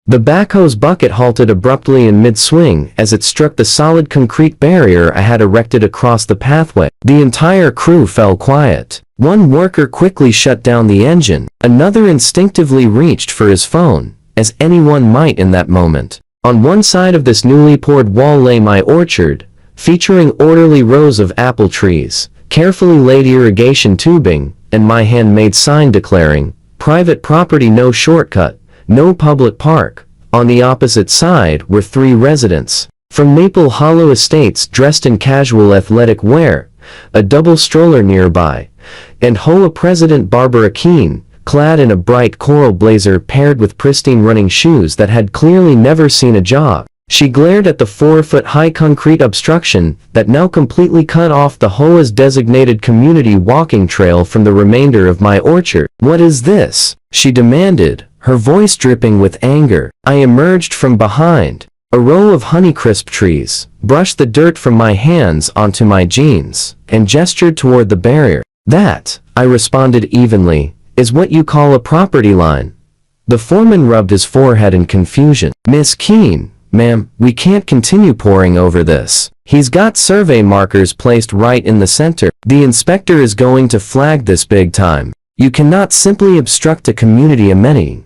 The backhoe's bucket halted abruptly in mid-swing as it struck the solid concrete barrier I had erected across the pathway. The entire crew fell quiet. One worker quickly shut down the engine. Another instinctively reached for his phone, as anyone might in that moment. On one side of this newly poured wall lay my orchard, featuring orderly rows of apple trees, carefully laid irrigation tubing, and my handmade sign declaring, "Private property, no shortcut, no public park." On the opposite side were 3 residents from Maple Hollow Estates dressed in casual athletic wear, a double stroller nearby, and HOA President Barbara Keene, clad in a bright coral blazer paired with pristine running shoes that had clearly never seen a job. She glared at the 4-foot-high concrete obstruction that now completely cut off the HOA's designated community walking trail from the remainder of my orchard. "What is this?" she demanded, her voice dripping with anger. I emerged from behind a row of Honeycrisp trees, brushed the dirt from my hands onto my jeans, and gestured toward the barrier. "That," I responded evenly, "is what you call a property line." The foreman rubbed his forehead in confusion. "Miss Keene, ma'am, we can't continue poring over this. He's got survey markers placed right in the center. The inspector is going to flag this big time. You cannot simply obstruct a community amenity."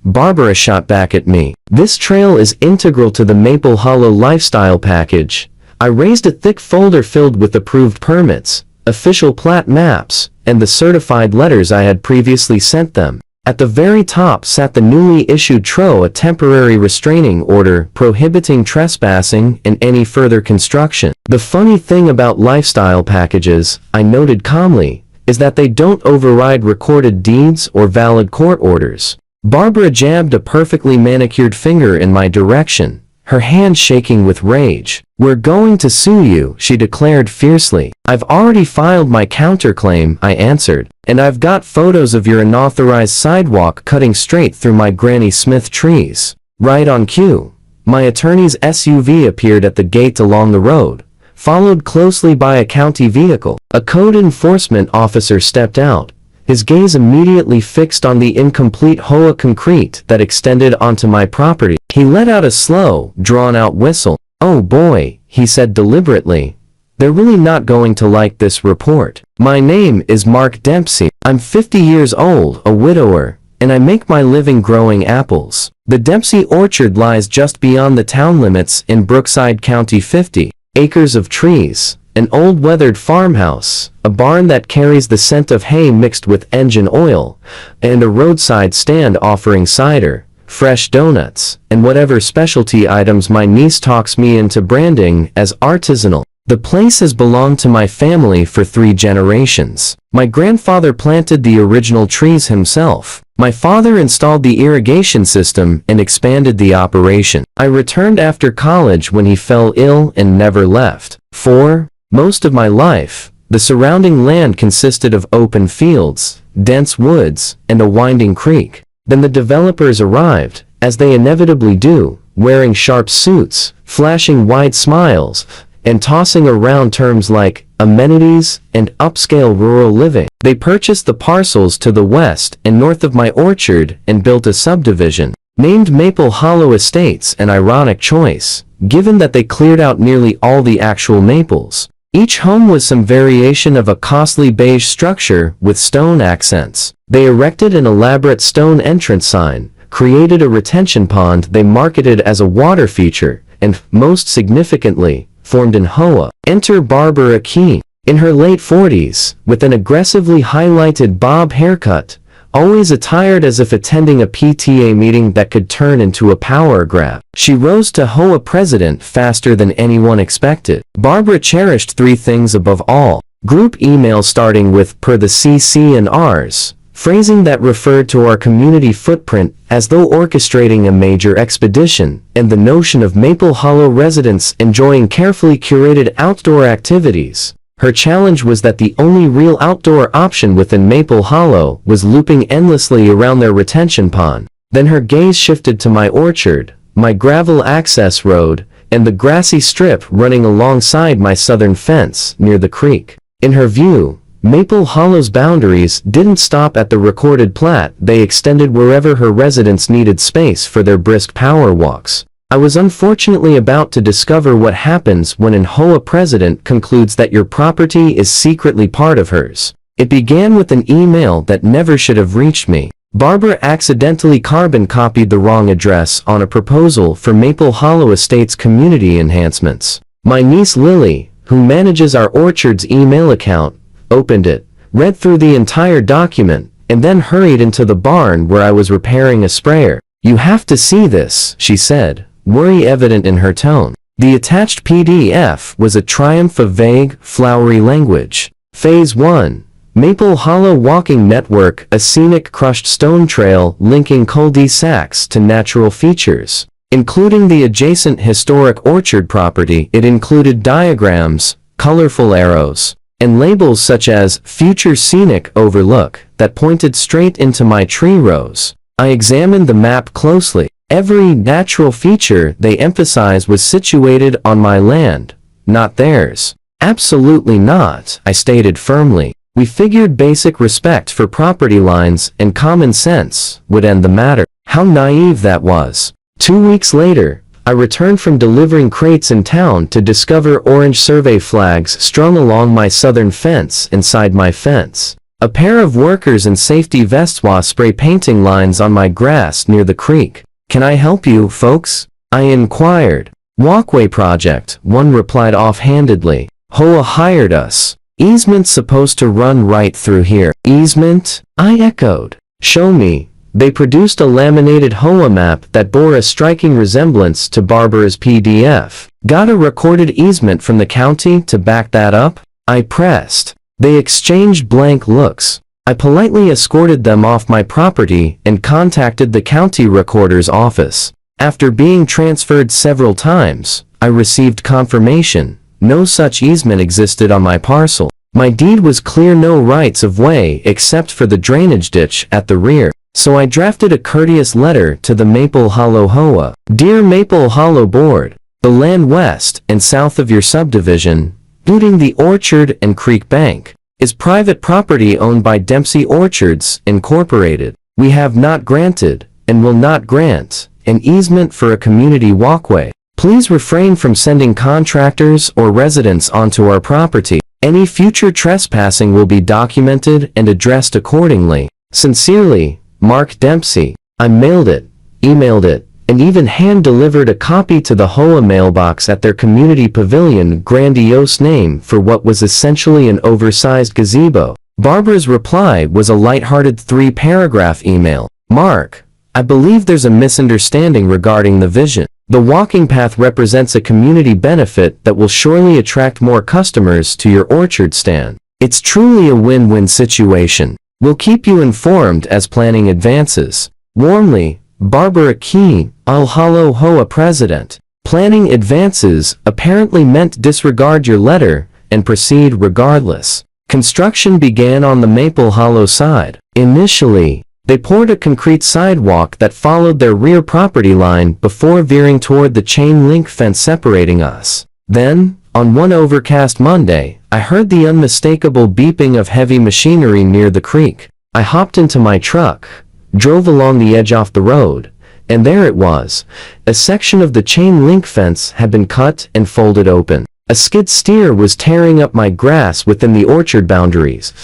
Barbara shot back at me. "This trail is integral to the Maple Hollow lifestyle package." I raised a thick folder filled with approved permits, official plat maps, and the certified letters I had previously sent them. At the very top sat the newly issued TRO, a temporary restraining order prohibiting trespassing and any further construction. "The funny thing about lifestyle packages," I noted calmly, "is that they don't override recorded deeds or valid court orders." Barbara jabbed a perfectly manicured finger in my direction, her hand shaking with rage. "We're going to sue you," she declared fiercely. "I've already filed my counterclaim," I answered, "and I've got photos of your unauthorized sidewalk cutting straight through my Granny Smith trees." Right on cue, my attorney's SUV appeared at the gate along the road, followed closely by a county vehicle. A code enforcement officer stepped out, his gaze immediately fixed on the incomplete HOA concrete that extended onto my property. He let out a slow, drawn-out whistle. "Oh boy," he said deliberately. "They're really not going to like this report. My name is Mark Dempsey. I'm 50 years old, a widower, and I make my living growing apples. The Dempsey Orchard lies just beyond the town limits in Brookside County. 50 acres of trees, an old weathered farmhouse, a barn that carries the scent of hay mixed with engine oil, and a roadside stand offering cider, fresh donuts, and whatever specialty items my niece talks me into branding as artisanal. The place has belonged to my family for 3 generations. My grandfather planted the original trees himself. My father installed the irrigation system and expanded the operation. I returned after college when he fell ill and never left. For most of my life, the surrounding land consisted of open fields, dense woods, and a winding creek. Then the developers arrived, as they inevitably do, wearing sharp suits, flashing wide smiles, and tossing around terms like amenities and upscale rural living. They purchased the parcels to the west and north of my orchard and built a subdivision, named Maple Hollow Estates, an ironic choice, given that they cleared out nearly all the actual maples. Each home was some variation of a costly beige structure with stone accents. They erected an elaborate stone entrance sign, created a retention pond they marketed as a water feature, and, most significantly, formed an HOA. Enter Barbara Keene. In her late 40s, with an aggressively highlighted bob haircut, always attired as if attending a PTA meeting that could turn into a power grab. She rose to HOA president faster than anyone expected. Barbara cherished 3 things above all: group emails starting with "per the CC and Rs," phrasing that referred to our community footprint as though orchestrating a major expedition, and the notion of Maple Hollow residents enjoying carefully curated outdoor activities. Her challenge was that the only real outdoor option within Maple Hollow was looping endlessly around their retention pond. Then her gaze shifted to my orchard, my gravel access road, and the grassy strip running alongside my southern fence near the creek. In her view, Maple Hollow's boundaries didn't stop at the recorded plat, they extended wherever her residents needed space for their brisk power walks. I was unfortunately about to discover what happens when an HOA president concludes that your property is secretly part of hers. It began with an email that never should have reached me. Barbara accidentally carbon copied the wrong address on a proposal for Maple Hollow Estates community enhancements. My niece Lily, who manages our orchard's email account, opened it, read through the entire document, and then hurried into the barn where I was repairing a sprayer. "You have to see this," she said, worry evident in her tone. The attached PDF was a triumph of vague, flowery language. Phase 1. Maple Hollow Walking Network, a scenic crushed stone trail linking cul-de-sacs to natural features. Including the adjacent historic orchard property, it included diagrams, colorful arrows, and labels such as Future Scenic Overlook that pointed straight into my tree rows. I examined the map closely. Every natural feature they emphasized was situated on my land, not theirs. Absolutely not, I stated firmly. We figured basic respect for property lines and common sense would end the matter. How naive that was. 2 weeks later, I returned from delivering crates in town to discover orange survey flags strung along my southern fence inside my fence. A pair of workers in safety vests were spray painting lines on my grass near the creek. "Can I help you, folks?" I inquired. "Walkway project," one replied offhandedly. "HOA hired us. Easement's supposed to run right through here." "Easement?" I echoed. "Show me." They produced a laminated HOA map that bore a striking resemblance to Barbara's PDF. "Got a recorded easement from the county to back that up?" I pressed. They exchanged blank looks. I politely escorted them off my property and contacted the county recorder's office. After being transferred several times, I received confirmation. No such easement existed on my parcel. My deed was clear, no rights of way except for the drainage ditch at the rear. So I drafted a courteous letter to the Maple Hollow HOA. "Dear Maple Hollow Board, the land west and south of your subdivision, including the orchard and creek bank, is private property owned by Dempsey Orchards, Incorporated. We have not granted, and will not grant, an easement for a community walkway. Please refrain from sending contractors or residents onto our property. Any future trespassing will be documented and addressed accordingly. Sincerely, Mark Dempsey." I mailed it, emailed it, and even hand-delivered a copy to the HOA mailbox at their community pavilion, grandiose name for what was essentially an oversized gazebo. Barbara's reply was a light-hearted 3-paragraph email. "Mark, I believe there's a misunderstanding regarding the vision. The walking path represents a community benefit that will surely attract more customers to your orchard stand. It's truly a win-win situation. We'll keep you informed as planning advances. Warmly, Barbara Key, All Hollow HOA President." Planning advances apparently meant disregard your letter and proceed regardless. Construction began on the Maple Hollow side. Initially, they poured a concrete sidewalk that followed their rear property line before veering toward the chain link fence separating us. Then, on one overcast Monday, I heard the unmistakable beeping of heavy machinery near the creek. I hopped into my truck, drove along the edge off the road, and there it was. A section of the chain link fence had been cut and folded open. A skid steer was tearing up my grass within the orchard boundaries,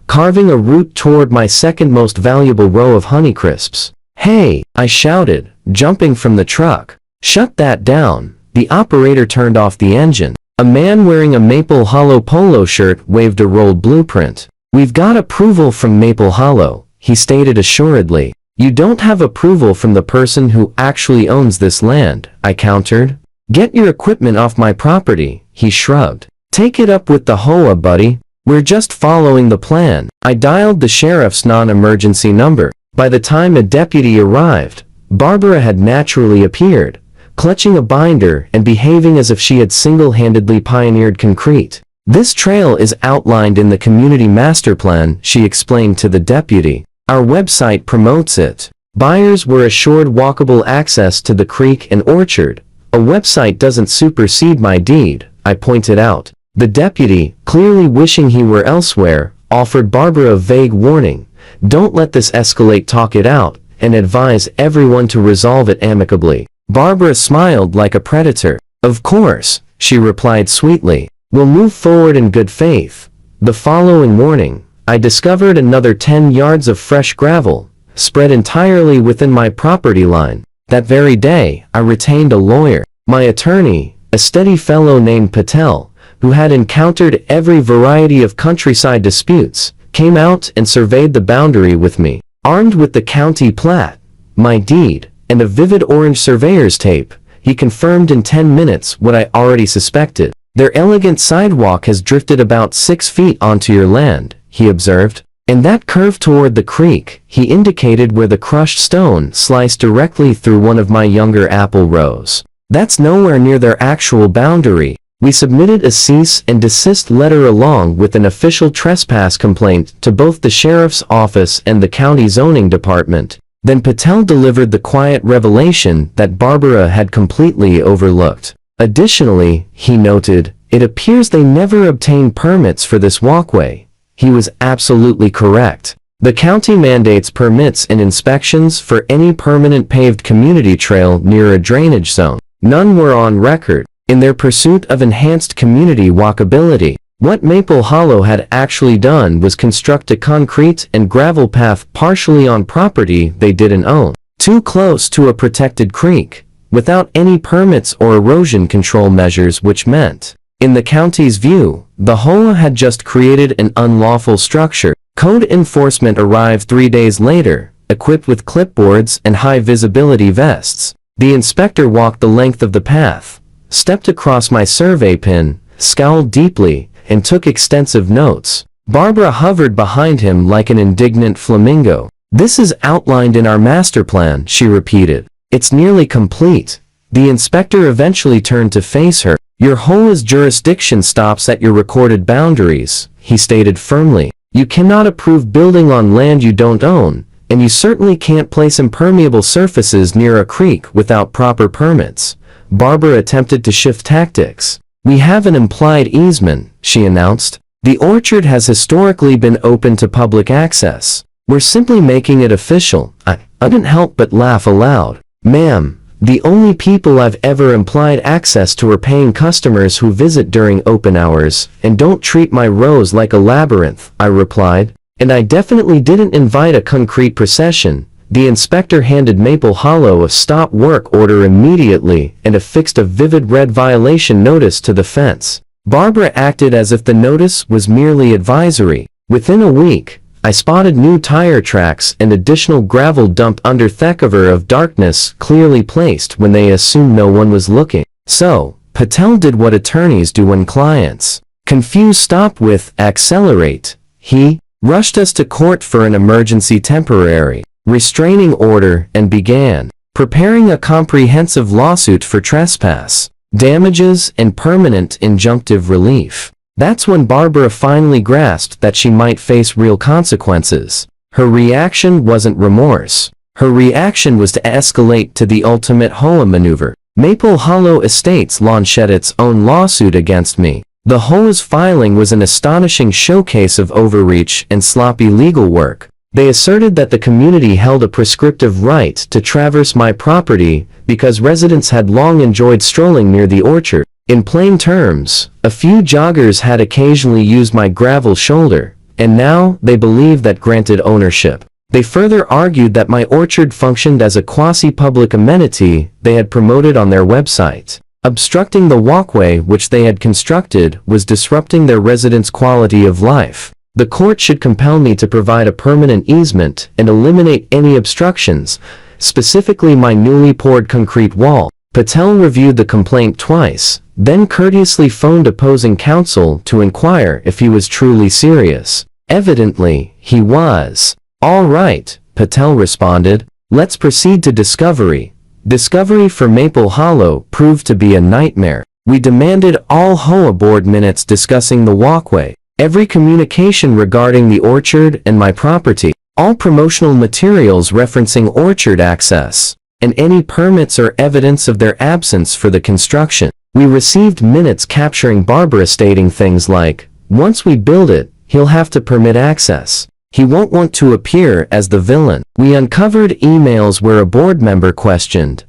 carving a route toward my second most valuable row of Honeycrisps. "Hey!" I shouted, jumping from the truck. "Shut that down." The operator turned off the engine. A man wearing a Maple Hollow polo shirt waved a rolled blueprint. "We've got approval from Maple Hollow," he stated assuredly. "You don't have approval from the person who actually owns this land," I countered. "Get your equipment off my property," he shrugged. "Take it up with the HOA, buddy. We're just following the plan." I dialed the sheriff's non-emergency number. By the time a deputy arrived, Barbara had naturally appeared, clutching a binder and behaving as if she had single-handedly pioneered concrete. "This trail is outlined in the community master plan," she explained to the deputy. "Our website promotes it. Buyers were assured walkable access to the creek and orchard. A website doesn't supersede my deed," I pointed out. The deputy, clearly wishing he were elsewhere, offered Barbara a vague warning. Don't let this escalate, talk it out, and advise everyone to resolve it amicably. Barbara smiled like a predator. Of course, she replied sweetly. We'll move forward in good faith. The following morning, I discovered another 10 yards of fresh gravel, spread entirely within my property line. That very day, I retained a lawyer. My attorney, a steady fellow named Patel, who had encountered every variety of countryside disputes, came out and surveyed the boundary with me. Armed with the county plat, my deed, and a vivid orange surveyor's tape, he confirmed in 10 minutes what I already suspected. Their elegant sidewalk has drifted about 6 feet onto your land, he observed. And that curve toward the creek, he indicated where the crushed stone sliced directly through one of my younger apple rows. That's nowhere near their actual boundary. We submitted a cease and desist letter along with an official trespass complaint to both the sheriff's office and the county zoning department. Then Patel delivered the quiet revelation that Barbara had completely overlooked. Additionally, he noted, it appears they never obtained permits for this walkway. He was absolutely correct. The county mandates permits and inspections for any permanent paved community trail near a drainage zone. None were on record. In their pursuit of enhanced community walkability, what Maple Hollow had actually done was construct a concrete and gravel path partially on property they didn't own, too close to a protected creek, without any permits or erosion control measures, which meant, in the county's view, the HOA had just created an unlawful structure. Code enforcement arrived 3 days later, equipped with clipboards and high-visibility vests. The inspector walked the length of the path, stepped across my survey pin, scowled deeply, and took extensive notes. Barbara hovered behind him like an indignant flamingo. This is outlined in our master plan, she repeated. It's nearly complete. The inspector eventually turned to face her. Your HOA's jurisdiction stops at your recorded boundaries, he stated firmly. You cannot approve building on land you don't own, and you certainly can't place impermeable surfaces near a creek without proper permits. Barbara attempted to shift tactics. We have an implied easement, she announced. The orchard has historically been open to public access. We're simply making it official. I couldn't help but laugh aloud. Ma'am, the only people I've ever implied access to are paying customers who visit during open hours, and don't treat my rows like a labyrinth, I replied. And I definitely didn't invite a concrete procession. The inspector handed Maple Hollow a stop work order immediately and affixed a vivid red violation notice to the fence. Barbara acted as if the notice was merely advisory. Within a week, I spotted new tire tracks and additional gravel dumped under cover of darkness clearly placed when they assumed no one was looking. So, Patel did what attorneys do when clients confused stop with accelerate. He rushed us to court for an emergency temporary restraining order and began preparing a comprehensive lawsuit for trespass, damages, and permanent injunctive relief. That's when Barbara finally grasped that she might face real consequences. Her reaction wasn't remorse. Her reaction was to escalate to the ultimate HOA maneuver. Maple Hollow Estates launched its own lawsuit against me. The HOA's filing was an astonishing showcase of overreach and sloppy legal work. They asserted that the community held a prescriptive right to traverse my property because residents had long enjoyed strolling near the orchard. In plain terms, a few joggers had occasionally used my gravel shoulder, and now they believed that granted ownership. They further argued that my orchard functioned as a quasi-public amenity they had promoted on their website. Obstructing the walkway which they had constructed was disrupting their residents' quality of life. The court should compel me to provide a permanent easement and eliminate any obstructions, specifically my newly poured concrete wall. Patel reviewed the complaint twice, then courteously phoned opposing counsel to inquire if he was truly serious. Evidently, he was. All right, Patel responded. Let's proceed to discovery. Discovery for Maple Hollow proved to be a nightmare. We demanded all HOA board minutes discussing the walkway, every communication regarding the orchard and my property, all promotional materials referencing orchard access, and any permits or evidence of their absence for the construction. We received minutes capturing Barbara stating things like, "Once we build it, he'll have to permit access. He won't want to appear as the villain. We uncovered emails where a board member questioned,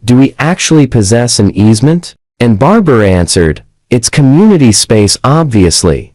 "Do we actually possess an easement?" And Barbara answered, "It's community space, obviously."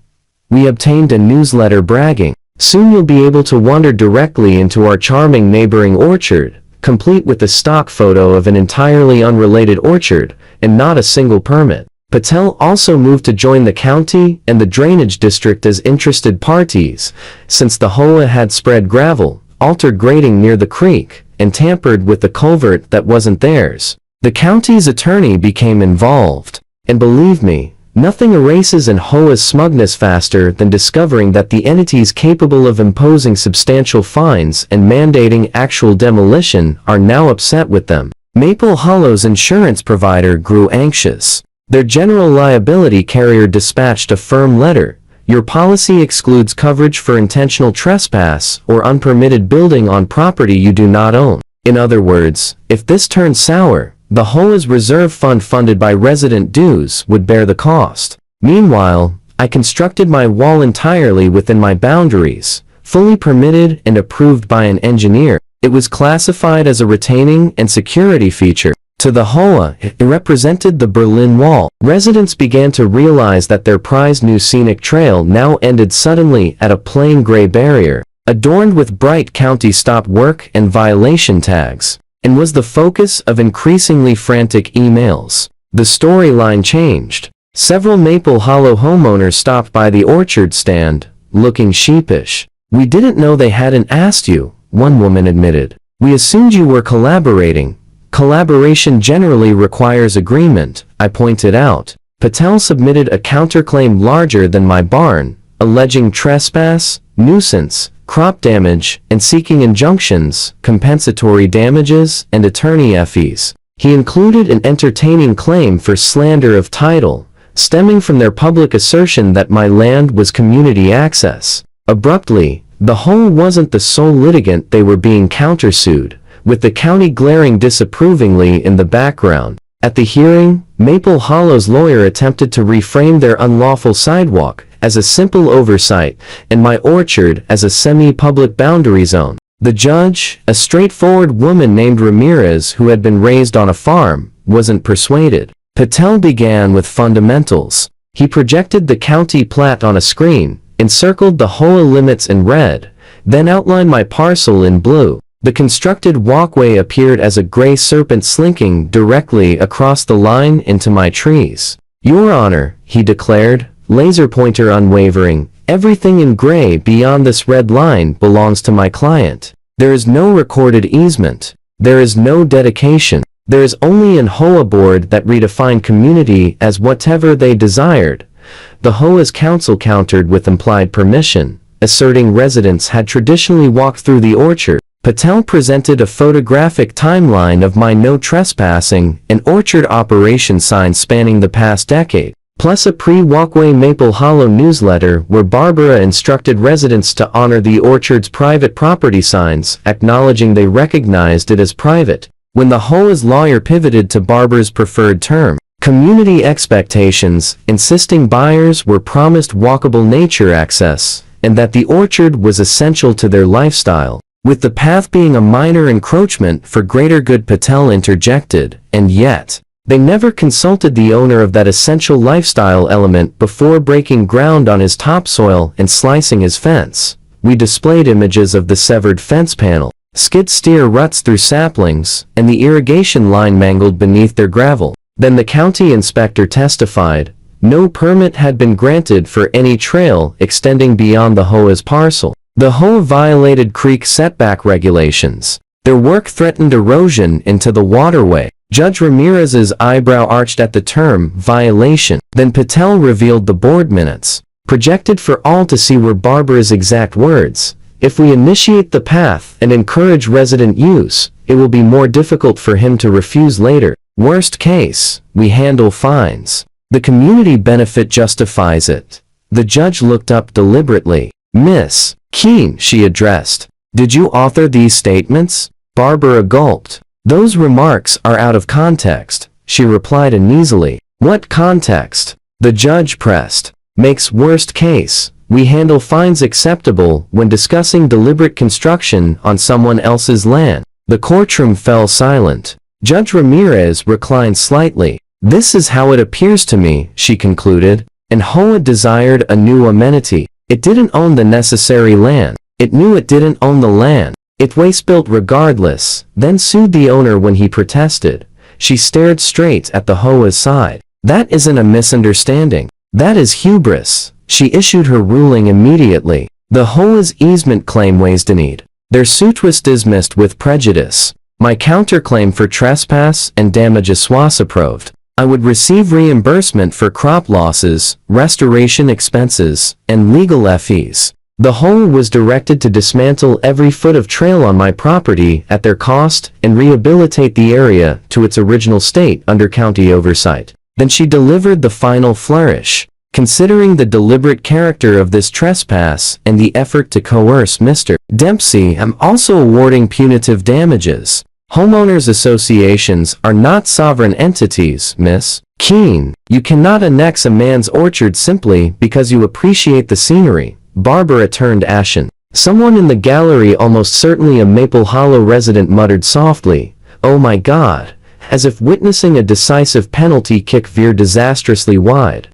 We obtained a newsletter bragging, "Soon you'll be able to wander directly into our charming neighboring orchard," complete with a stock photo of an entirely unrelated orchard, and not a single permit. Patel also moved to join the county and the drainage district as interested parties, since the HOA had spread gravel, altered grading near the creek, and tampered with the culvert that wasn't theirs. The county's attorney became involved, and believe me, nothing erases an HOA's smugness faster than discovering that the entities capable of imposing substantial fines and mandating actual demolition are now upset with them. Maple Hollow's insurance provider grew anxious. Their general liability carrier dispatched a firm letter. "Your policy excludes coverage for intentional trespass or unpermitted building on property you do not own." In other words, if this turned sour, the HOA's reserve fund funded by resident dues would bear the cost. Meanwhile, I constructed my wall entirely within my boundaries, fully permitted and approved by an engineer. It was classified as a retaining and security feature. To the HOA, it represented the Berlin Wall. Residents began to realize that their prized new scenic trail now ended suddenly at a plain gray barrier, adorned with bright county stop work and violation tags, and was the focus of increasingly frantic emails. The storyline changed. Several Maple Hollow homeowners stopped by the orchard stand, looking sheepish. "We didn't know they hadn't asked you," one woman admitted. "We assumed you were collaborating." "Collaboration generally requires agreement," I pointed out. Patel submitted a counterclaim larger than my barn, alleging trespass, nuisance, crop damage, and seeking injunctions, compensatory damages, and attorney fees. He included an entertaining claim for slander of title, stemming from their public assertion that my land was community access. Abruptly, the HOA wasn't the sole litigant they were being countersued, with the county glaring disapprovingly in the background. At the hearing, Maple Hollow's lawyer attempted to reframe their unlawful sidewalk as a simple oversight, and my orchard as a semi-public boundary zone. The judge, a straightforward woman named Ramirez who had been raised on a farm, wasn't persuaded. Patel began with fundamentals. He projected the county plat on a screen, encircled the HOA limits in red, then outlined my parcel in blue. The constructed walkway appeared as a gray serpent slinking directly across the line into my trees. "Your Honor," he declared, laser pointer unwavering, "everything in gray beyond this red line belongs to my client. There is no recorded easement. There is no dedication. There is only an HOA board that redefined community as whatever they desired." The HOA's council countered with implied permission, asserting residents had traditionally walked through the orchard. Patel presented a photographic timeline of my no trespassing and orchard operation signs spanning the past decade, plus a pre-Walkway Maple Hollow newsletter where Barbara instructed residents to honor the orchard's private property signs, acknowledging they recognized it as private. When the HOA's lawyer pivoted to Barbara's preferred term, community expectations, insisting buyers were promised walkable nature access, and that the orchard was essential to their lifestyle, with the path being a minor encroachment for greater good, Patel interjected, and yet, they never consulted the owner of that essential lifestyle element before breaking ground on his topsoil and slicing his fence. We displayed images of the severed fence panel, skid steer ruts through saplings, and the irrigation line mangled beneath their gravel. Then the county inspector testified, no permit had been granted for any trail extending beyond the HOA's parcel. The HOA violated creek setback regulations. Their work threatened erosion into the waterway. Judge Ramirez's eyebrow arched at the term violation. Then Patel revealed the board minutes, projected for all to see were Barbara's exact words. "If we initiate the path and encourage resident use, it will be more difficult for him to refuse later. Worst case, we handle fines. The community benefit justifies it." The judge looked up deliberately. "Miss Keene," she addressed, "did you author these statements?" Barbara gulped. "Those remarks are out of context," she replied uneasily. "What context?" the judge pressed. "Makes worst case, we handle fines acceptable when discussing deliberate construction on someone else's land. The courtroom fell silent. Judge Ramirez reclined slightly. This is how it appears to me, she concluded. And HOA desired a new amenity. It didn't own the necessary land. It knew it didn't own the land. It waste-built regardless, then sued the owner when he protested. She stared straight at the HOA's side. That isn't a misunderstanding. That is hubris. She issued her ruling immediately. The HOA's easement claim was denied. Their suit was dismissed with prejudice. My counterclaim for trespass and damages was approved. I would receive reimbursement for crop losses, restoration expenses, and legal fees. The HOA was directed to dismantle every foot of trail on my property at their cost and rehabilitate the area to its original state under county oversight. Then she delivered the final flourish. Considering the deliberate character of this trespass and the effort to coerce Mr. Dempsey, I'm also awarding punitive damages. Homeowners associations are not sovereign entities, Miss Keene. You cannot annex a man's orchard simply because you appreciate the scenery. Barbara turned ashen. Someone in the gallery, almost certainly a Maple Hollow resident, muttered softly, "Oh my God," as if witnessing a decisive penalty kick veer disastrously wide.